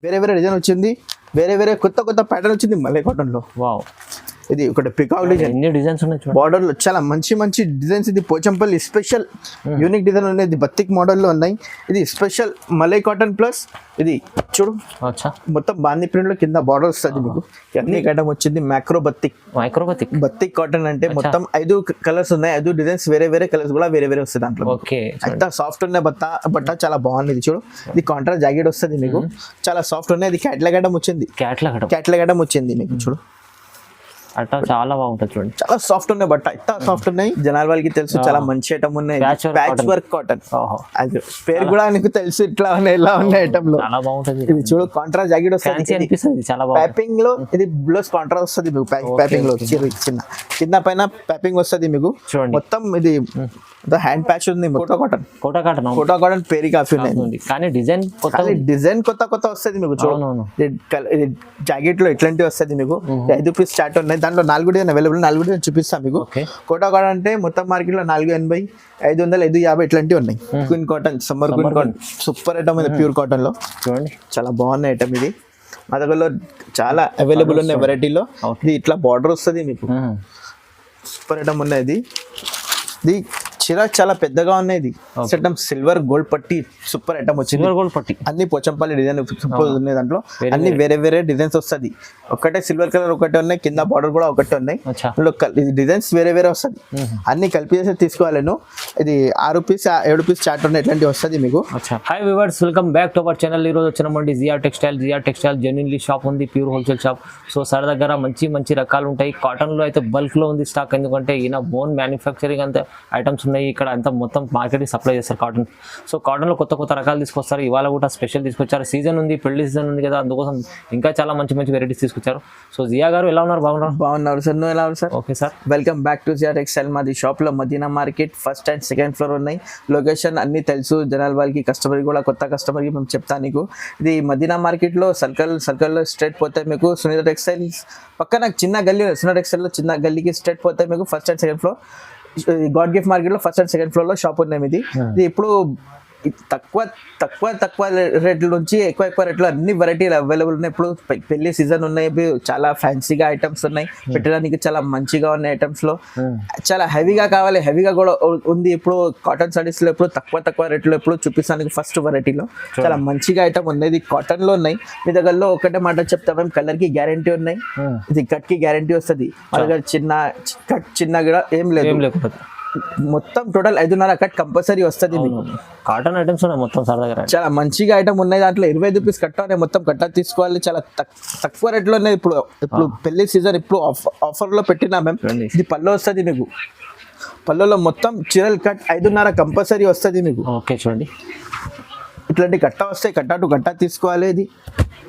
వేరే వేరే డిజైన్ వచ్చింది, వేరే వేరే కొత్త కొత్త ప్యాటర్న్ వచ్చింది మళ్ళీ కాటన్ లో. వావ్, ఇది ఒకటి పికాక్ డిజైన్, ఎన్ని డిజైన్స్ ఉన్నాయి చూడండి. బార్డర్ లో చాలా మంచి మంచి డిజైన్స్. ఇది పోచంపల్లి స్పెషల్ యూనిక్ డిజైన్ ఉన్నాయి. ఇది బత్తిక్ మోడల్ లో ఉన్నాయి. ఇది స్పెషల్ మలై కాటన్ ప్లస్ ఇది చూడు అచ్చా, మొత్తం బాందీ ప్రింట్ లో కింద బార్డర్ వస్తుంది మీకు. అన్ని ఐటమ్ వచ్చింది మైక్రో బత్తిక్. మైక్రోబతిక్ బత్తిక్ కాటన్ అంటే మొత్తం 5 కలర్స్ ఉన్నాయి. 5 డిజైన్స్ వేరే వేరే కలర్స్ కూడా వేరే వేరే వస్తుంది దాంట్లో. ఓకే, అంతా సాఫ్ట్ ఉన్న బట్ట చాలా బాగుంది. ఇది చూడు, ఇది కాంట్రాస్ట్ జాకెట్ వస్తుంది మీకు, చాలా సాఫ్ట్ ఉన్నాయి. ఇది క్యాట్లాగ్ ఐటమ్ వచ్చింది, క్యాట్లాగ్ ఐటమ్ వచ్చింది మీకు. చూడు అట్లా చాలా బాగుంటుంది చూడండి. చాలా సాఫ్ట్ ఉన్నాయి బట్ట, ఇంత సాఫ్ట్ ఉన్నాయి. జనాల వాళ్ళకి తెలుసు చాలా మంచి ఐటమ్ ఉన్నాయి. ప్యాచ్ వర్క్ కాటన్, అది పేరు కూడా నీకు తెలుసు ఇట్లా ఉన్నాయి ఇలా ఉన్నాయి ఐటమ్ లో. చాలా బాగుంటుంది. ఇది చూడు కాంట్రాస్ట్ జాకెట్ వస్తుంది, చాలా ప్యాపింగ్ లో. ఇది బ్లౌజ్ కాంట్రాస్ట్ వస్తుంది మీకు, ప్యాపింగ్ లో చిన్న కింద పైన ప్యాపింగ్ వస్తుంది మీకు. మొత్తం ఇది హ్యాండ్ ప్యాచ్ ఉంది. కోటా కాటన్ పేరు కాఫీ ఉన్నాయి, కానీ డిజైన్ కొత్త కొత్త వస్తుంది మీకు. చూడండి జాకెట్ లో ఇట్లాంటివి వస్తుంది మీకు. 5 పీస్ స్టార్ట్ ఉన్నాయి. దాంట్లో 4 డిజైన్ అవైలబుల్, 4 డిజైన్ చూపిస్తాను మీకు. కోటా కాటన్ అంటే మొత్తం మార్కెట్ లో 480, 500, 550 ఇట్లాంటివి ఉన్నాయి. Queen cotton, summer queen cotton super item ఇది. ప్యూర్ కాటన్ లో చూడండి చాలా బాగున్న ఐటమ్ ఇది. మా దగ్గరలో చాలా అవైలబుల్ ఉన్నాయి వెరైటీలో. ఇది ఇట్లా బార్డర్ వస్తుంది మీకు, సూపర్ ఐటమ్ ఉన్నాయి. ఇది చీర చాలా పెద్దగా ఉన్నాయి. ఇది సెటమ్ సిల్వర్ గోల్డ్ పట్టి సూపర్ ఐటమ్ వచ్చింది. గోల్డ్ పట్టి అన్ని పోచంపల్లి డిజైన్ సూపర్ ఉన్నాయి. దాంట్లో అన్ని వేరే వేరే డిజైన్స్ వస్తుంది. ఒకటే సిల్వర్ కలర్ ఒకటే ఉన్నాయి, కింద బార్డర్ కూడా ఒకటే ఉన్నాయి. డిజైన్స్ వేరే వేరే వస్తుంది. అన్ని కలిపి చేసి తీసుకోవాలి. ఇది 6 పీస్ 7 పీస్ చార్ట్ ఉన్నాయి, ఇట్లాంటివి వస్తుంది మీకు. Hi viewers, welcome back to our channel. ఈ రోజు వచ్చినామండి జిఆర్ టెక్స్టైల్ జెన్యున్లీ షాప్ ఉంది, pure wholesale shop. So sir దగ్గర మంచి మంచి రకాలు ఉంటాయి. కాటన్ లో అయితే బల్క్ లో ఉంది స్టాక్, ఎందుకంటే ఈయన బోన్ మ్యానుఫ్యాక్చరింగ్ అంత ఐటమ్స్ ఉన్నాయి ఇక్కడ. అంతా మొత్తం మార్కెట్ సప్లై చేస్తారు కాటన్. సో కాటన్ లో కొత్త కొత్త రకాలు తీసుకొస్తారు. ఇవాళ కూడా స్పెషల్ తీసుకొచ్చారు. సీజన్ ఉంది, పెళ్లి సీజన్ ఉంది కదా, అందుకోసం ఇంకా చాలా మంచి మంచి వెరైటీస్ తీసుకొచ్చారు. సో జియా గారు ఎలా ఉన్నారు? బాగున్నారు సార్, నువ్వు ఎలా ఉన్నారు sir? Okay sir, welcome back to GR textile. మాది షాప్ లో Madina market first and second floor ఉన్నాయి. లొకేషన్ అన్ని తెలుసు జనాల వాళ్ళకి, కస్టమర్ కూడా, కొత్త కస్టమర్ కి మేము చెప్తాను నీకు. ఇది మదీనా మార్కెట్ లో సర్కిల్ లో స్ట్రైట్ పోతే మీకు సునీత టెక్స్టైల్స్ పక్కన చిన్న గల్లీ, సునీత టెక్స్టైల్ లో చిన్న గల్లీకి స్ట్రైట్ పోతే మీకు first and second floor God gift market లో ఫస్ట్ అండ్ సెకండ్ ఫ్లోర్ లో షాప్ ఉన్నాయి. ఇది ఇప్పుడు తక్కువ రేట్ల నుంచి ఎక్కువ రేట్లో అన్ని వెరైటీలు అవైలబుల్ ఉన్నాయి. ఇప్పుడు పెళ్లి సీజన్ ఉన్నాయి, చాలా ఫ్యాన్సీగా ఐటమ్స్ ఉన్నాయి, పెట్టడానికి చాలా మంచిగా ఉన్నాయి. ఐటమ్స్ లో చాలా హెవీగా కావాలి, హెవీగా కూడా ఉంది. ఇప్పుడు కాటన్ సారీస్ లో ఇప్పుడు తక్కువ రేట్లో ఇప్పుడు చూపిస్తానికి ఫస్ట్ వెరైటీలో చాలా మంచిగా ఐటమ్ ఉన్నాయి. ఇది కాటన్ లో ఉన్నాయి. మీ దగ్గరలో ఒకటే మాట చెప్తా, మేము కలర్ కి గ్యారంటీ ఉన్నాయి, ఇది కట్ కి గ్యారంటీ వస్తుంది. మా దగ్గర చిన్న కూడా ఏం లేదు, మొత్తం టోటల్ 5.5 కట్ కంపల్సరీ వస్తుంది మీకు. కాటన్ ఐటమ్స్ ఉన్నాయి మొత్తం సార్ దగ్గర, చాలా మంచిగా ఐటమ్ ఉన్నాయి. దాంట్లో 25 రూపీస్ కట్ట ఉన్నాయి, మొత్తం కట్ట తీసుకోవాలి. చాలా తక్కువ రేట్లో ఉన్నాయి. ఇప్పుడు పెళ్లి సీజన్, ఇప్పుడు ఆఫర్ లో పెట్టినా మేము. ఇది పళ్ళు వస్తుంది మీకు, పళ్ళులో మొత్తం చీరల్ కట్ 5.5 కంపల్సరీ వస్తుంది మీకు. ఓకే చూడండి, ఇట్లాంటి కట్ట వస్తాయి, కట్ట టు కట్ట తీసుకోవాలి. ఇది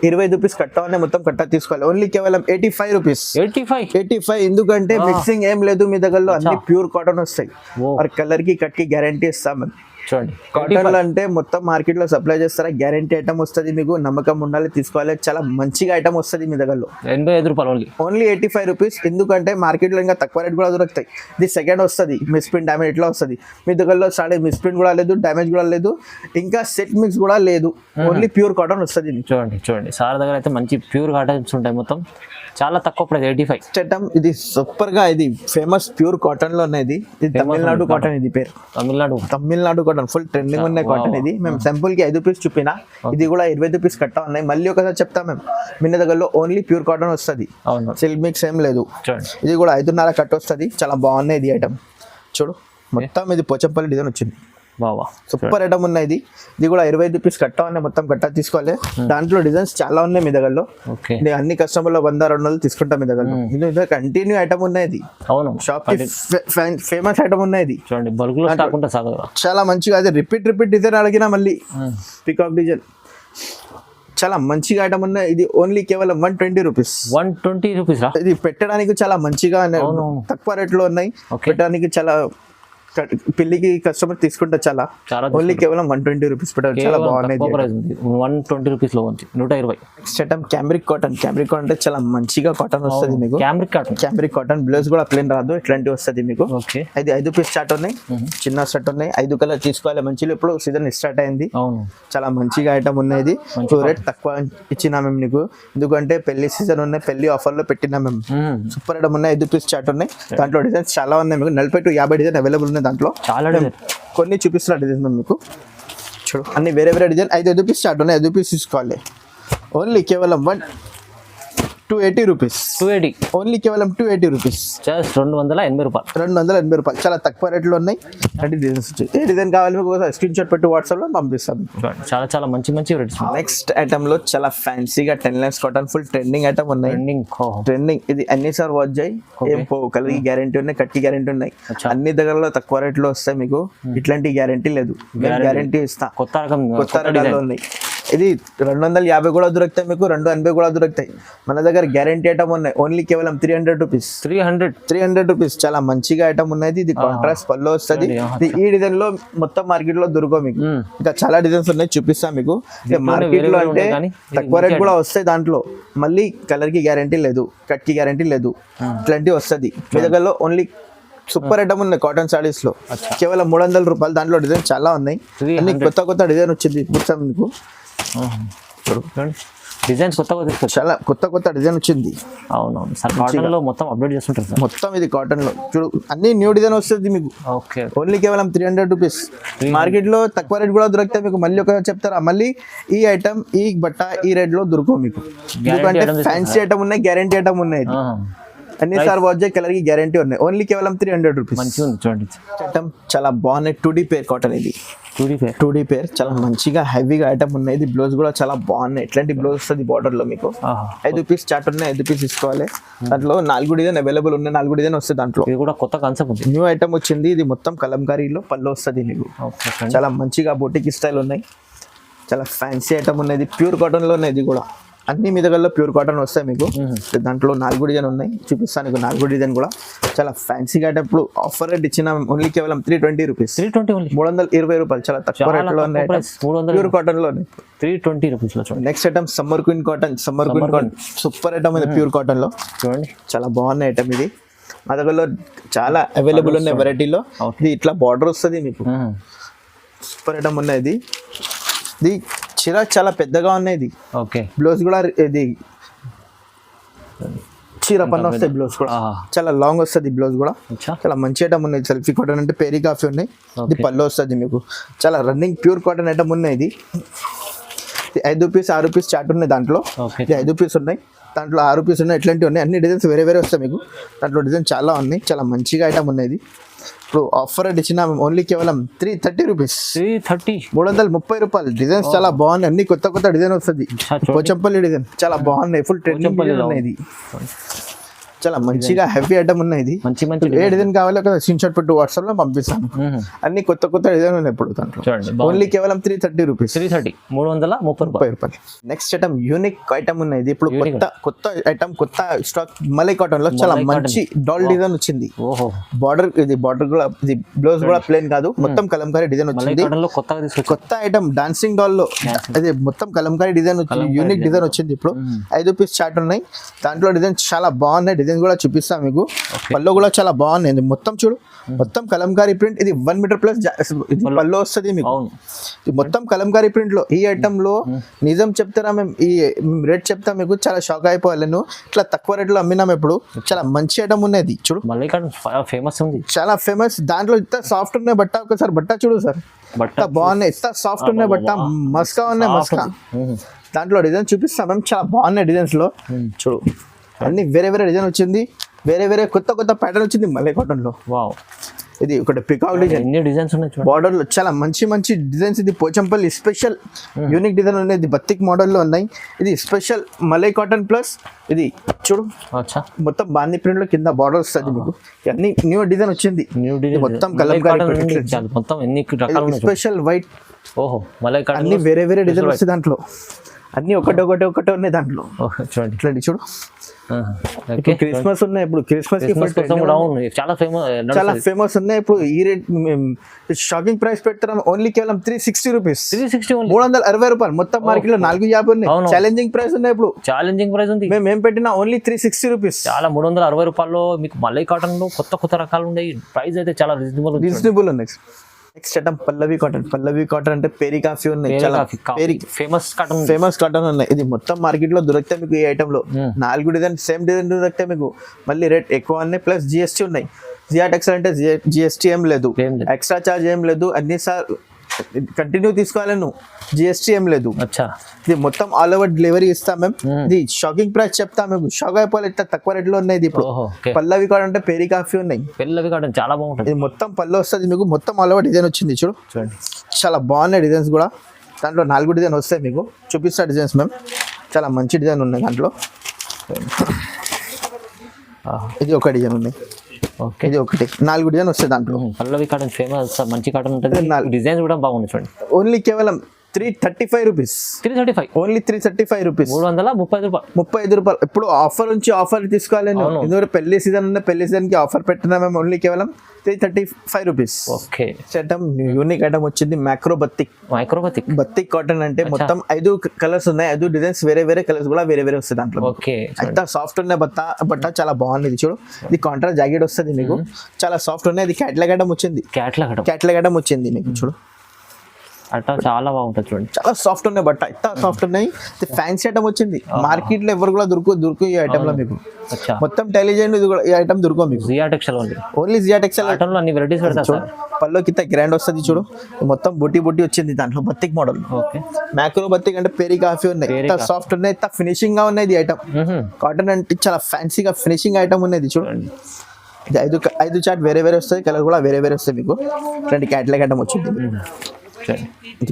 25 రూపీస్ కట్ట ఉన్నాయి, మొత్తం కట్ట తీసుకోవాలి. ఓన్లీ కేవలం 85 రూపీస్. 85 ఎందుకంటే మిక్సింగ్ ఏం లేదు. మీ దగ్గరలో అన్ని ప్యూర్ కాటన్ వస్తాయి. కలర్ కి కట్ కి గ్యారంటీ ఇస్తాం మేము. చూడండి, కాటన్ అంటే మొత్తం మార్కెట్ లో సప్లై చేస్తారా, గ్యారంటీ ఐటమ్ వస్తుంది మీకు. నమ్మకం ఉండాలి, తీసుకోవాలి. చాలా మంచిగా ఐటమ్ వస్తుంది మీ దగ్గరలో. 85 రూపాయలు ఓన్లీ 85 రూపీస్. ఎందుకంటే మార్కెట్ లో ఇంకా తక్కువ రేట్ కూడా దొరుకుతాయి. ఇది సెకండ్ వస్తుంది, మిస్ప్రింట్ డ్యామేజ్ ఇట్లా వస్తుంది. మీ దగ్గరలో సాడే మిస్ప్రింట్ కూడా లేదు, డ్యామేజ్ కూడా లేదు, ఇంకా సెట్ మిక్స్ కూడా లేదు. ఓన్లీ ప్యూర్ కాటన్ వస్తుంది. చూడండి సార్ దగ్గర అయితే మంచి ప్యూర్ కాటన్స్ ఉంటాయి, మొత్తం చాలా తక్కువ ప్రైస్ 85. ఐటమ్ ఇది సూపర్ గా, ఇది ఫేమస్ ప్యూర్ కాటన్ లో ఉన్నది. ఇది తమిళనాడు కాటన్, ఇది పేరు తమిళనాడు కాటన్. ఫుల్ ట్రెండింగ్ ఉన్న కాటన్. ఇది మేము సింపుల్ కి 5 రూపీస్ చూపినా, ఇది కూడా 25 రూపీస్ కట్ట ఉన్నాయి. మళ్ళీ ఒకసారి చెప్తాం మేము, మీ దగ్గరలో ఓన్లీ ప్యూర్ కాటన్ వస్తుంది, సిల్క్ మిక్స్ ఏం లేదు. ఇది కూడా 5.5 కట్ట వస్తుంది. చాలా బాగున్నాయి ఇది ఐటమ్. చూడు మొత్తం ఇది పోచంపల్లి డిజైన్ వచ్చింది, సూపర్ ఐటమ్ ఉన్నాయి. ఇది కూడా 25 రూపీస్ కట్ట ఉన్నాయి, మొత్తం కట్ట తీసుకోవాలి. దాంట్లో డిజైన్స్ చాలా ఉన్నాయి మీ దగ్గరలో. అన్ని కస్టమర్లు 100-200 తీసుకుంటాం మీ దగ్గర. ఇది కంటిన్యూ ఐటమ్ ఉన్నాయి. ఇది షాప్ కి ఫేమస్ ఐటమ్ ఉన్నాయి. ఇది చూడండి, బల్క్ లో స్టాక్ ఉంటుంది చాలా మంచిగా. అది రిపీట్ డిజైన్ అడిగినా మళ్ళీ పికాక్ డిజైన్ చాలా మంచిగా ఐటమ్ ఉన్నాయి. ఇది ఓన్లీ కేవలం 120 రూపీస్. 120 రూపీస్. ఇది పెట్టడానికి చాలా మంచిగా తక్కువ రేట్ లో ఉన్నాయి, పెట్టడానికి చాలా పెళ్లికి కస్టమర్ తీసుకుంటే చాలా చాలా ఓన్లీ కేవలం 120 రూపీస్ పెట్టారు. చాలా బాగున్నాయి. ప్రైస్ ఉంది 120 రూపీస్ లో ఉంది 120. Next item cambric cotton. Cambric cotton అంటే చాలా మంచిగా కాటన్ వస్తుంది మీకు. క్యామ్రిక్ కాటన్ బ్లౌజ్ కూడా ప్లేన్ రాదు, ఇట్లాంటివి వస్తుంది మీకు. ఓకే, ఇది 5 పీస్ స్టార్ట్ ఉన్నాయి, చిన్న సెట్ ఉన్నాయి. 5 కలర్ తీసుకోవాలి. మంచిగా ఇప్పుడు సీజన్ స్టార్ట్ అయింది. చాలా మంచిగా ఐటమ్ ఉన్నది. రేట్ తక్కువ ఇచ్చినా మేము నీకు, ఎందుకంటే పెళ్లి సీజన్ ఉన్నాయి, పెళ్లి ఆఫర్ లో పెట్టినా మేము. సూపర్ ఐటమ్ ఉన్నాయి. 5 పీస్ స్టార్ట్ ఉన్నాయి. దాంట్లో డిజైన్స్ చాలా ఉన్నాయి మీకు. 40 to 50 డిజైన్ అవైలబుల్ ఉన్నాయి. దాంట్లో చాలా కొన్ని చూపిస్తున్న డిజైన్ మీకు చూడు. అన్ని వేరే వేరే డిజైన్. 5 పీస్ స్టార్ట్ ఉన్నాయి. 5 పీస్ తీసుకోవాలి. ఓన్లీ కేవలం 280 రూపీస్. 280 ఓన్లీ కేవలం 280 రూపీస్. జస్ట్ 280 రూపాయలు. 280 రూపాయలు. చాలా తక్కువ రేట్లో ఉన్నాయి. అంటే డిజైన్స్ వచ్చాయి. ఏ డిజైన్ కావాలి మీకు ఒకసారి స్క్రీన్ షాట్ పెట్టి వాట్సాప్ లో పంపిస్తాను. చాలా చాలా మంచి మంచి రేట్స్. నెక్స్ట్ ఐటమ్ లో చాలా ఫ్యాన్సీగా 10 lines cotton full trending item ఉన్నాయి. ట్రెండింగ్ ఇది అన్ని సార్ వాచ్ చేయి, ఏం పోవు. కలర్ గ్యారెంటీ ఉన్నాయి, కట్టి గ్యారెంటీ ఉన్నాయి. అన్ని దగ్గరలో తక్కువ రేట్లో వస్తాయి మీకు. ఇట్లాంటి గ్యారెంటీ లేదు, గ్యారెంటీ ఇస్తా. కొత్త రకాలు ఉన్నాయి. ఇది 250 కూడా దొరుకుతాయి మీకు, 280 కూడా దొరుకుతాయి. మన దగ్గర గ్యారెంటీ ఐటమ్ ఉన్నాయి. ఓన్లీ కేవలం 300 రూపీస్. 300 రూపీస్. చాలా మంచిగా ఐటమ్ ఉన్నది. ఇది కాంట్రాస్ట్ పళ్ళు వస్తుంది. ఈ డిజైన్ లో మొత్తం మార్కెట్ లో దొరకవు మీకు. ఇంకా చాలా డిజైన్స్ ఉన్నాయి, చూపిస్తా మీకు. మార్కెట్ లో అంటే తక్కువ రేట్ కూడా వస్తాయి. దాంట్లో మళ్ళీ కలర్ కి గ్యారెంటీ లేదు, కట్ కి గ్యారెంటీ లేదు. ఇట్లాంటివి వస్తుంది. మీ దగ్గరలో ఓన్లీ సూపర్ ఐటమ్ ఉన్నాయి కాటన్ సారీస్ లో. కేవలం 300 రూపాయలు. దాంట్లో డిజైన్ చాలా ఉన్నాయి. అన్ని కొత్త కొత్త డిజైన్ వచ్చింది ఇప్పుడు మీకు. డిజైన్స్ చాలా కొత్త కొత్త డిజైన్ వచ్చింది. అవునవును సార్, కాటన్ లో మొత్తం అప్డేట్ చేస్తుంటారు సార్. మొత్తం ఇది కాటన్ లో చూడు, అన్ని న్యూ డిజైన్ వస్తుంది మీకు. ఓకే, ఓన్లీ కేవలం 300 రూపీస్. మార్కెట్ లో తక్కువ రేట్ కూడా దొరుకుతాయి మీకు. మళ్ళీ ఒక చెప్తారా, మళ్ళీ ఈ ఐటమ్ ఈ బట్ట ఈ రేట్ లో దొరకవు మీకు. ఎందుకంటే ఫ్యాన్సీ ఐటమ్ ఉన్నాయి, గ్యారెంటీ ఐటమ్ ఉన్నాయి. అన్ని సార్ వాచ్ కలర్ కి గ్యారెంటీ ఉన్నాయి. ఓన్లీ కేవలం 300 రూపీస్. మంచిగా ఉంది చూడండి. ఐటమ్ చాలా బాగున్నాయి. 2D పేర్ కాటన్. ఇది 2D పేర్ చాలా మంచిగా హెవీగా ఐటమ్ ఉన్నాయి. ఇది బ్లౌజ్ కూడా చాలా బాగున్నాయి. ఎట్లాంటి బ్లౌజ్ వస్తుంది బార్డర్ లో మీకు. 5 పీస్ స్టార్ట్ ఉన్నాయి. 5 పీస్ తీసుకోవాలి. దాంట్లో 4 డిజైన్ అవైలబుల్ ఉన్నాయి. 4 డిజైన్ వస్తుంది దాంట్లో. ఇది కూడా కొత్త కాన్సెప్ట్ ఉంది, న్యూ ఐటమ్ వచ్చింది. ఇది మొత్తం కలంకారీలో పళ్ళు వస్తుంది మీకు. చాలా మంచిగా బొటిక్ స్టైల్ ఉన్నాయి. చాలా ఫ్యాన్సీ ఐటమ్ ఉన్నది. ప్యూర్ కాటన్ లో ఉన్నాయి. ఇది కూడా అన్ని మీ దగ్గరలో ప్యూర్ కాటన్ వస్తాయి మీకు. దాంట్లో 4 డిజైన్ ఉన్నాయి, చూపిస్తాను మీకు. 4 డిజైన్ కూడా చాలా ఫ్యాన్సీగా. ఇప్పుడు ఆఫర్ రేట్ ఇచ్చిన ఓన్లీ కేవలం 320 రూపీస్. 320 రూపాయలు. చాలా తక్కువ రేట్లో ఉన్నాయి. ప్యూర్ కాటన్ లో 320 రూపీస్ లో. Next item summer queen cotton. Super item ఇది ప్యూర్ కాటన్ లో. చూడండి, చాలా బాగున్నాయి ఐటమ్ ఇది. మా దగ్గరలో చాలా అవైలబుల్ ఉన్నాయి వెరైటీలో. ఇది ఇట్లా బార్డర్ వస్తుంది మీకు. సూపర్ ఐటమ్ ఉన్నాయి. ఇది చీర చాలా పెద్దగా ఉన్నాయి. ఇది ఓకే, బ్లౌజ్ కూడా ఇది చీర పన్ను వస్తాయి. బ్లౌజ్ కూడా చాలా లాంగ్ వస్తుంది. బ్లౌజ్ కూడా చాలా మంచి ఐటమ్ ఉన్నాయి. సెల్ఫీ కాటన్ అంటే పేరీ కాఫీ ఉన్నాయి. ఇది పళ్ళు వస్తుంది మీకు. చాలా రన్నింగ్ ప్యూర్ కాటన్ ఐటమ్ ఉన్నాయి. ఇది 5 పీస్ 6 పీస్ చాట్ ఉన్నాయి. దాంట్లో 5 పీస్ ఉన్నాయి. దాంట్లో 6 పీస్ ఉన్నాయి. ఎట్లాంటివి ఉన్నాయి. అన్ని డిజైన్స్ వేరే వేరే వస్తాయి మీకు. దాంట్లో డిజైన్ చాలా ఉన్నాయి. చాలా మంచిగా ఐటమ్ ఉన్నాయి. ఇప్పుడు ఆఫర్ రేట్ ఇచ్చిన ఓన్లీ కేవలం 330 రూపీస్. 330 రూపాయలు. డిజైన్స్ చాలా బాగున్నాయి. అన్ని కొత్త కొత్త డిజైన్ వస్తుంది. పోచంపల్లి డిజైన్ చాలా బాగున్నాయి. ఫుల్ ట్రెండింగ్ ఉన్నాయి. చాలా మంచిగా హెవీ ఐటమ్ ఉన్నాయి. ఇది మంచి మంచి ఏ డిజైన్ కావాలో ఒక స్క్రీన్ షాట్ పెట్టి వాట్సాప్ లో పంపిస్తాను. అన్ని కొత్త కొత్త డిజైన్ ఉన్నాయి ఇప్పుడు దాంట్లో. ఓన్లీ కేవలం 330 రూపీస్. 330 రూపాయలు. నెక్స్ట్ ఐటమ్ యూనిక్ ఐటమ్ ఉన్నాయి. ఇప్పుడు కొత్త ఐటమ్, కొత్త స్టాక్. మలై కాటన్ లో చాలా మంచి డాల్ డిజైన్ వచ్చింది. బార్డర్ ఇది బార్డర్ కూడా, ఇది బ్లౌజ్ కూడా ప్లేన్ కాదు, మొత్తం కలంకారీ డిజైన్ వచ్చింది. కొత్త ఐటమ్ డాన్సింగ్ డాల్ లో ఇది మొత్తం కలంకారీ డిజైన్ వచ్చింది. యూనిక్ డిజైన్ వచ్చింది. ఇప్పుడు 5 పీస్ చాట్ ఉన్నాయి. దాంట్లో డిజైన్ చాలా బాగున్నాయి. డిజైన్ కూడా చూపిస్తాను మీకు. పళ్ళు కూడా చాలా బాగున్నాయి. మొత్తం చూడు, మొత్తం కలంకారీ ప్రింట్. ఇది 1 మీటర్ ప్లస్ ఇది పళ్ళు వస్తుంది మీకు. ఇది మొత్తం కలంకారీ ప్రింట్ లో. ఈ ఐటమ్ లో నిజం చెప్తారా మేము, ఈ రేట్ చెప్తా మీకు, చాలా షాక్ అయిపోవాలి. నేను ఇట్లా తక్కువ రేట్ లో అమ్మినాం. ఇప్పుడు చాలా మంచి ఐటమ్ ఉన్నది. చూడు, ఫేమస్ ఉంది, చాలా ఫేమస్. దాంట్లో ఇంత సాఫ్ట్ ఉన్నాయి బట్ట. ఒకసారి బట్ట చూడు సార్, బట్ట బాగున్నాయి. ఇంత సాఫ్ట్ ఉన్నాయి బట్ట. మస్కా ఉన్నాయి, మస్కా. దాంట్లో డిజైన్ చూపిస్తాం మేము. చాలా బాగున్నాయి డిజైన్స్ లో. చూడు, అన్ని వేరే వేరే డిజైన్ వచ్చింది. వేరే వేరే కొత్త కొత్త ప్యాటర్న్ వచ్చింది మలై కాటన్ లో. వావ్, ఇది ఒకటి పికాక్ డిజైన్. ఎన్ని డిజైన్స్ ఉన్నాయి బార్డర్ లో. చాలా మంచి మంచి డిజైన్స్. ఇది పోచంపల్లి స్పెషల్ యూనిక్ డిజైన్ ఉన్నాయి. ఇది బత్తిక్ మోడల్ లో ఉన్నాయి. ఇది స్పెషల్ మలై కాటన్ ప్లస్. ఇది చూడు, మొత్తం బాందీ ప్రింట్ లో కింద బార్డర్ వస్తుంది మీకు. అన్ని న్యూ డిజైన్ వచ్చింది. మొత్తం కలంకారీ మొత్తం ఎన్ని రకాలు. Special white. ఓహో, మలై కాటన్ అన్ని వేరే వేరే డిజైన్ వస్తుంది దాంట్లో. అన్ని ఒకటి ఉన్నాయి దాంట్లో. చూడండి ఇట్లాంటి చూడు, ఓకే క్రిస్మస్ ఉన్నాయి. ఇప్పుడు క్రిస్మస్ కి కోసం కూడా అవును చాలా చాలా ఫేమస్ ఉన్నాయి. ఇప్పుడు ఈ రేట్ షాపింగ్ ప్రైస్ పెడతాం ఓన్లీ కేవలం 360 రూపీస్, 360 ఓన్లీ 360 రూపాయలు. మొత్తం మార్కెట్ లో 450 ఉన్నాయి. ఛాలెంజింగ్ ప్రైస్ ఉన్నాయి. ఇప్పుడు ఛాలెంజింగ్ ప్రైస్ ఉంది. మేము ఏం పెట్టినా ఓన్లీ 360 రూపీస్. చాలా 360 రూపాయల్లో మీకు మల్లై కాటన్ లో కొత్త రకాలు ఉన్నాయి. ప్రైస్ అయితే చాలా రీజనబుల్ ఉన్నాయి. నెక్స్ట్ ఐటమ్ పల్లవి కాటన్. పల్లవి కాటన్ అంటే పేరి కాఫీ ఉన్నాయి. చాలా ఫేమస్ కాటన్ ఉన్నాయి. ఇది మొత్తం మార్కెట్ లో దొరుకుతాయి మీకు. ఈ ఐటమ్ లో 4 డిజైన్ సేమ్ డిజైన్ దొరుకుతాయి మీకు. మళ్ళీ రేట్ ఎక్కువ ఉన్నాయి, ప్లస్ జిఎస్టీ ఉన్నాయి. జిఆర్ టెక్స్టైల్ అంటే జిఎస్టీ ఏం లేదు, ఎక్స్ట్రా చార్జ్ ఏం లేదు. అన్ని సార్ కంటిన్యూ తీసుకోవాలి నువ్వు, జిఎస్టీ ఏం లేదు. ఇది మొత్తం ఆల్ ఓవర్ డెలివరీ ఇస్తాం మేము. ఇది షాకింగ్ ప్రైస్ చెప్తాం మేము, షాక్ అయిపోవాలి ఇట్లా తక్కువ రేట్ లో ఉన్నాయి. ఇప్పుడు పల్లవి కాటన్ అంటే పేరి కాఫీ ఉన్నాయి. పల్లవి కాటన్ చాలా బాగుంటుంది. ఇది మొత్తం పళ్ళు వస్తుంది మీకు. మొత్తం ఆల్ ఓవర్ డిజైన్ వచ్చింది చూడండి. చాలా బాగున్నాయి డిజైన్స్ కూడా. దాంట్లో 4 డిజైన్ వస్తాయి మీకు. చూపిస్తా డిజైన్స్ మేము. చాలా మంచి డిజైన్ ఉన్నాయి దాంట్లో. ఇది ఒక డిజైన్ ఉన్నాయి. ఓకే ఇది ఒకటి 4 డిజైన్ వస్తాయి దాంట్లో. పల్లవి కాటన్ ఫేమస్, మంచి కాటన్ ఉంటుంది. డిజైన్స్ కూడా బాగుంది చూడండి. ఓన్లీ కేవలం 335 రూపీస్. 335 only 335 rupees. 335 రూపాయలు. ఇప్పుడు ఆఫర్ నుంచి ఆఫర్ తీసుకోవాలి. ఎందుకంటే పెళ్లి సీజన్ ఉన్న పెళ్లి సీజన్ కి ఆఫర్ పెట్టినా మేము. ఓన్లీ కేవలం 335 rupees. Okay item unique item వచ్చింది. మైక్రో బత్తిక్ కాటన్ అంటే మొత్తం 5 కలర్స్ ఉన్నాయి. 5 డిజైన్స్ వేరే కలర్స్ కూడా వేరే వస్తాయి దాంట్లో. ఓకే అంతా సాఫ్ట్ ఉన్నాయి. బట్ట చాలా బాగుంది చూడు. ఇది కాంట్రాస్ట్ జాకెట్ వస్తుంది మీకు. చాలా సాఫ్ట్ ఉన్నాయి. ఇది క్యాట్లాగ్ ఐటమ్ వచ్చింది. క్యాట్లాగ్ ఐటమ్ వచ్చింది మీకు చూడు. అట్లా చాలా బాగుంటుంది చూడండి. చాలా సాఫ్ట్ ఉన్నాయి. బట్ట ఇంత సాఫ్ట్ ఉన్నాయి. ఫ్యాన్సీ ఐటమ్ వచ్చింది. మార్కెట్ లో ఎవరు కూడా దొరుకు ఈ ఐటమ్ లో మీకు. మొత్తం టెలిజెంట్ ఇది కూడా ఈ ఐటమ్ దొరుకు మీకు. GR textile only GR textile item లో అన్ని వెరైటీస్ పెడతారు. పల్లో కింద గ్రాండ్ వస్తుంది చూడు. మొత్తం బుట్టి వచ్చింది దాంట్లో. బత్తిక్ మోడల్. ఓకే మ్యాక్రో బత్తిక్ అంటే పేరి కాఫీ ఉన్నాయి. ఇంత సాఫ్ట్ ఉన్నాయి. ఇంత ఫినిషింగ్ గా ఉన్నాయి. ఐటమ్ కాటన్ అంటే చాలా ఫ్యాన్సీగా ఫినిషింగ్ ఐటమ్ ఉన్నది చూడండి. 5 చార్ట్ వేరే వస్తాయి. కలర్ కూడా వేరే వస్తాయి మీకు. ఇట్లాంటి క్యాట్లాగ్ ఐటమ్ వచ్చింది.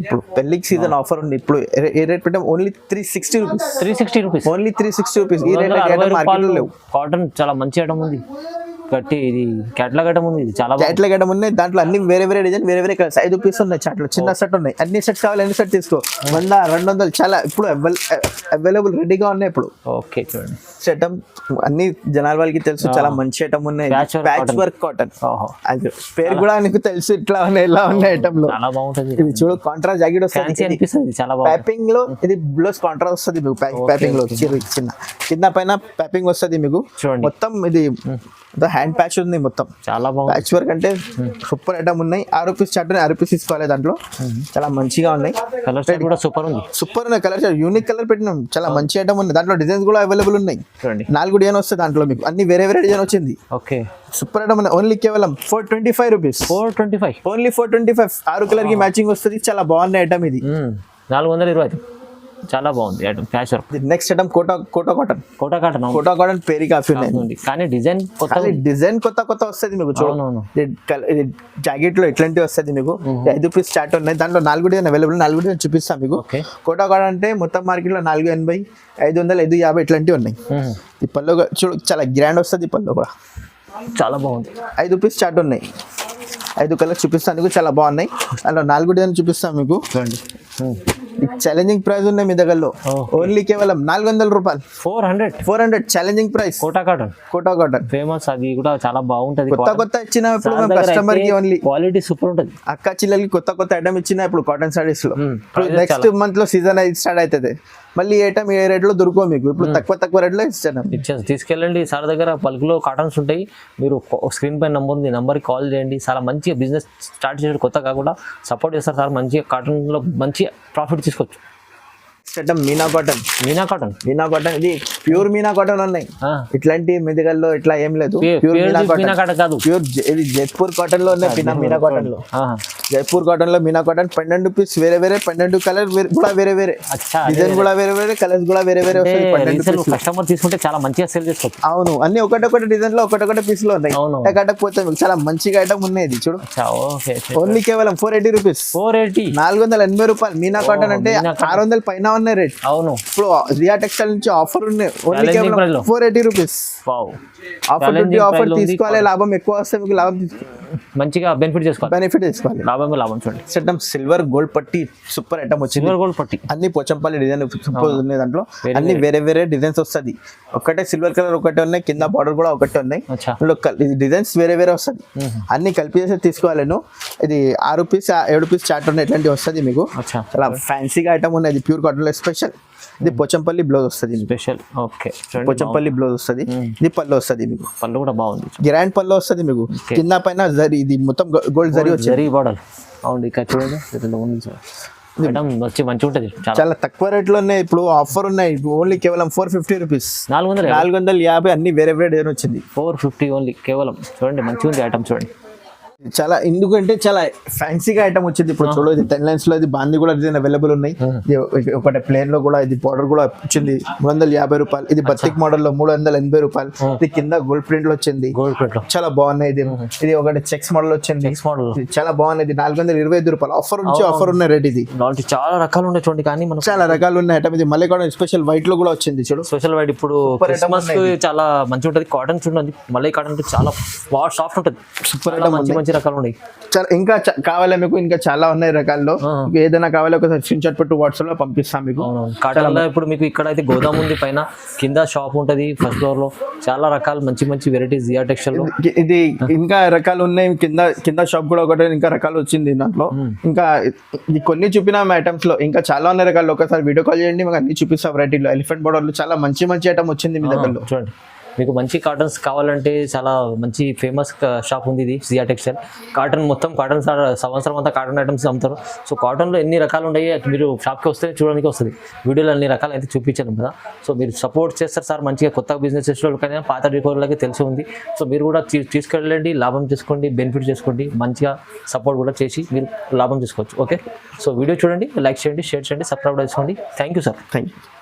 ఇప్పుడు పెళ్లికి సీజన్ ఆఫర్ ఉంది. ఇప్పుడు ఏ రేట్ పెట్టాం? Only 360 rupees. Only 360 rupees. ఈ రేట్ మార్కెట్ లేవు. కాటన్ చాలా మంచి ఐటమ్ ఉంది. గట్టి ఇది క్యాట్లాగ్ ఐటమ్ ఉంది. ఇది చాలా క్యాట్లాగ్ ఐటమ్ ఉన్నాయి. దాంట్లో అన్ని వేరే డిజైన్ వేరే కలర్స్. 5 పీస్ ఉన్నాయి చాట్లో. చిన్న సెట్ ఉన్నాయి. అన్ని సెట్స్ కావాలి. అన్ని సెట్ తీసుకో. 100, 200 చాలా ఇప్పుడు అవైలబుల్ రెడీగా ఉన్నాయి ఇప్పుడు. ఓకే చూడండి. ఐటమ్ అన్ని జనాల వాళ్ళకి తెలుసు. చాలా మంచి ఐటమ్ ఉన్నాయి. Patch work cotton. అది పేరు కూడా నీకు తెలుసు. ఇట్లా ఉన్నాయి ఇలా ఉన్నాయి ఐటమ్ లో. చాలా బాగుంటుంది. ఇది చూడు కాంట్రాస్ట్ జాకెట్ వస్తుంది. చాలా ప్యాపింగ్ లో ఇది బ్లౌజ్ కాంట్రాస్ట్ వస్తుంది మీకు. ప్యాపింగ్ లో చిన్న కింద పైన ప్యాపింగ్ వస్తుంది మీకు. మొత్తం ఇది హ్యాండ్ ప్యాచ్ ఉంది మొత్తం. చాలా బాగుంది. ప్యాచ్ వర్క్ అంటే సూపర్ ఐటమ్ ఉన్నాయి. 6 రూపీస్ చార్ట్ 6 రూపీస్ తీసుకోవాలి. దాంట్లో చాలా మంచిగా ఉన్నాయి. కలర్ కూడా సూపర్ ఉన్నాయి. కలర్ యూనిక్ కలర్ పెట్టినాం. చాలా మంచి ఐటమ్ ఉంది. దాంట్లో డిజైన్స్ కూడా అవైలబుల్ ఉన్నాయి. 4 డిజైన్ వస్తాయి దాంట్లో మీకు. అన్ని వేరే డిజైన్ వచ్చింది. ఓకే సూపర్ ఐటమ్ ఉన్నాయి. ఓన్లీ కేవలం 425 రూపీస్. 425 ఓన్లీ 425. 6 కలర్ కి మ్యాచింగ్ వస్తుంది. చాలా బాగుంది ఐటమ్ ఇది. 425 చాలా బాగుంది item. Patch work. Next item Kota cotton పేరి కాఫీ ఉన్నాయి. కానీ డిజైన్ కొత్త వస్తుంది మీకు. చూడండి జాకెట్ లో ఎట్లాంటివి వస్తుంది మీకు. 5 రూపీస్ చార్ట్ ఉన్నాయి. దాంట్లో 4 డిజైన్ అవైలబుల్. 4 డిజైన్ చూపిస్తాను మీకు. కోటా కాటన్ అంటే మొత్తం మార్కెట్ లో 480, 500, 550 ఇట్లాంటివి ఉన్నాయి. ఈ పళ్ళు చూడు చాలా గ్రాండ్ వస్తుంది. ఈ పళ్ళు కూడా చాలా బాగుంది. 5 రూపీస్ చార్ట్ ఉన్నాయి. 5 కలర్స్ చూపిస్తాను మీకు. చాలా బాగున్నాయి. అందులో 4 డిజైన్ చూపిస్తాను మీకు. ఛాలెంజింగ్ ప్రైస్ ఉన్నాయి మీ దగ్గరలో. ఓన్లీ కేవలం 400 రూపాయలు. 400 challenging price. Kota cotton famous. అది కూడా చాలా బాగుంటది. కొత్త ఇచ్చినప్పుడు మేము కస్టమర్ కి ఓన్లీ క్వాలిటీ సూపర్ ఉంటది. అక్క చిల్లలకి కొత్త ఐటమ్ ఇచ్చిన ఇప్పుడు కాటన్ సారీస్ లో. నెక్స్ట్ మంత్ లో సీజన్ స్టార్ట్ అవుతుంది. మళ్ళీ ఏ టైం ఏ రేట్ లో దొరుకు మీకు. ఇప్పుడు తక్కువ రేట్ లో ఇచ్చాను. తీసుకెళ్ళండి సార్ దగ్గర. బల్క్ లో కాటన్స్ ఉంటాయి. మీరు స్క్రీన్ పై నంబర్ ఉంది. నంబర్ కి కాల్ చేయండి. చాలా మంచిగా బిజినెస్ స్టార్ట్ చేసి కొత్త కాకుండా సపోర్ట్ చేస్తారు సార్. మంచిగా కాటన్ లో మంచి ప్రాఫిట్ తీసుకోవచ్చు. మీనా కాటన్ ఇది ప్యూర్ మీనా కాటన్ ఉన్నాయి. ఇట్లాంటి మెదగల్లో ఇట్లా ఏం లేదు. ప్యూర్ మీనా కాటన్ కాదు. ప్యూర్ ఇది జైపూర్ కాటన్ లో ఉన్నాయి. మీనా కాటన్ లో జైపూర్ కాటన్ లో మీనా కాటన్. 12 రూపీస్ వేరే 12 కలర్ కూడా వేరే డిజైన్ కూడా వేరే కలర్స్ కూడా వేరే వస్తాయి. కస్టమర్ తీసుకుంటే చాలా మంచిగా సేల్ చేసుకోవచ్చు. అవును. అన్ని ఒకటి డిజైన్ లో ఒకటి పీస్ లో ఉన్నాయి. కట్టకపోతే మీకు చాలా మంచిగా ఐటమ్ ఉన్నాయి. చూడు ఓన్లీ కేవలం 480 రూపీస్. 480 రూపాయలు. మీనా కాటన్ అంటే 600 పైన ఉన్నాయి రేట్. అవును. ఇప్పుడు జిఆర్ టెక్స్టైల్ నుంచి ఆఫర్ ఉన్నాయి. ఓన్లీ కేవలం 480 రూపీస్. ఆఫర్ తీసుకోవాలి. లాభం ఎక్కువ వస్తే మీకు లాభం మంచిగా బెనిఫిట్ చేసుకోవాలి, బెనిఫిట్ తీసుకోవాలి. లాభం చూడండి. సెటమ్ సిల్వర్ గోల్డ్ పట్టి సూపర్ ఐటమ్ వచ్చింది. సిల్వర్ గోల్డ్ పట్టి అన్ని పోచంపల్లి డిజైన్ సూపర్ ఉన్నాయి. దాంట్లో అన్ని వేరే వేరే డిజైన్స్ వస్తుంది. ఒకటే సిల్వర్ కలర్ ఒకటే ఉన్నాయి, కింద బార్డర్ కూడా ఒకటే ఉన్నాయి. డిజైన్స్ వేరే వేరే వస్తుంది. అన్ని కలిపి చేసి తీసుకోవాలను. ఇది 6 పీస్ 7 పీస్ చార్ట్ ఉన్నాయి. ఇట్లాంటివి వస్తుంది మీకు. చాలా ఫ్యాన్సీగా ఐటమ్ ఉన్నది ప్యూర్ కాటన్ లో స్పెషల్. ఇది పోచంపల్లి బ్లౌజ్ వస్తుంది స్పెషల్. ఓకే, పోచంపల్లి బ్లౌజ్ వస్తుంది. ఇది పళ్ళు వస్తుంది మీకు. పళ్ళు కూడా బాగుంది, గ్రాండ్ పళ్ళు వస్తుంది మీకు. కింద పైన జరీ, ఇది మొత్తం గోల్డ్ జరీ వచ్చింది. జరీ బార్డర్ అవును. ఇక్కడ చూడండి వచ్చి మంచిగా ఉంటుంది. చాలా తక్కువ రేట్ లోనే ఇప్పుడు ఆఫర్ ఉన్నాయి. ఓన్లీ కేవలం 450 రూపీస్. 450 అన్ని వేరే వేరే డిజైన్ వచ్చింది. 450 ఓన్లీ కేవలం. చూడండి మంచిగా ఉంది ఐటమ్ చూడండి. చాలా ఎందుకంటే చాలా ఫ్యాన్సీగా ఐటమ్ వచ్చింది. ఇప్పుడు చూడు, ఇది 10 లైన్స్ లో ఇది బాంది కూడా డిజైన్ అవైలబుల్ ఉన్నాయి. ఒకటి ప్లేన్ లో కూడా ఇది బార్డర్ కూడా వచ్చింది. 350 రూపాయలు. ఇది బతిక్ మోడల్ లో 380 రూపాయలు. ఇది కింద గోల్డ్ ప్రింట్ లో వచ్చింది. చాలా బాగున్నాయి. ఇది ఒకటి చెక్స్ మోడల్ వచ్చింది. చాలా బాగున్నది. 425 రూపాయలు. ఆఫర్ నుంచి ఆఫర్ ఉన్న రేట్ ఇది. చాలా రకాలు ఉన్నాయి చూడండి. కానీ మనం చాలా రకాలు ఉన్నాయి ఐటమ్. ఇది మళ్ళీ కూడా స్పెషల్ వైట్ లో కూడా వచ్చింది. చూడు స్పెషల్ వైట్. ఇప్పుడు క్రిస్మస్ చాలా మంచిగా ఉంటుంది. కాటన్ చూడండి, మళ్ళీ కాటన్ చాలా సాఫ్ట్ ఉంటుంది. Super item. మంచి రకాలు ఉన్నాయి. ఇంకా కావాలా మీకు? ఇంకా చాలా ఉన్నాయి రకాల్లో. ఏదైనా కావాలో ఒకసారి స్క్రీన్ షాట్ పెట్టి వాట్సాప్ లో పంపిస్తాం మీకు. కాటన్ లో ఇప్పుడు మీకు ఇక్కడ అయితే గోదాం ఉంది, పైన కింద షాప్ ఉంటది ఫస్ట్ ఫ్లోర్ లో. చాలా రకాలు మంచి వెరైటీస్ జియా టెక్స్టైల్ లో. ఇది ఇంకా రకాలు ఉన్నాయి. కింద షాప్ కూడా ఒకటి ఇంకా రకాలు వచ్చింది దాంట్లో. ఇంకా కొన్ని చూపినాం ఐటమ్స్ లో. ఇంకా చాలా ఉన్నాయి రకాలు. ఒకసారి వీడియో కాల్ చేయండి, మీకు అన్ని చూపిస్తాం. వెరైటీలో ఎలిఫెంట్ బోర్డర్ లో చాలా మంచి ఐటమ్ వచ్చింది మీ దగ్గర. చూడండి, మీకు మంచి కాటన్స్ కావాలంటే చాలా మంచి ఫేమస్ షాప్ ఉంది ఇది జియా టెక్స్టైల్. కాటన్ మొత్తం కాటన్ సంవత్సరం అంతా కాటన్ ఐటమ్స్ అమ్ముతారు. సో కాటన్లో ఎన్ని రకాలు ఉన్నాయి మీరు షాప్కి వస్తే చూడడానికి వస్తుంది. వీడియోలో అన్ని రకాలు అయితే చూపించాను కదా. సో మీరు సపోర్ట్ చేస్తారు సార్ మంచిగా. కొత్త బిజినెస్ చేసేవాళ్ళకైనా పాత రికార్డులకి తెలిసి ఉంది. సో మీరు కూడా తీసుకెళ్ళండి, లాభం చేసుకోండి, బెనిఫిట్ చేసుకోండి. మంచిగా సపోర్ట్ కూడా చేసి మీరు లాభం చేసుకోవచ్చు. ఓకే, సో వీడియో చూడండి, లైక్ చేయండి, షేర్ చేయండి, సబ్స్క్రైబ్ చేసుకోండి. Thank you sir. Thank you.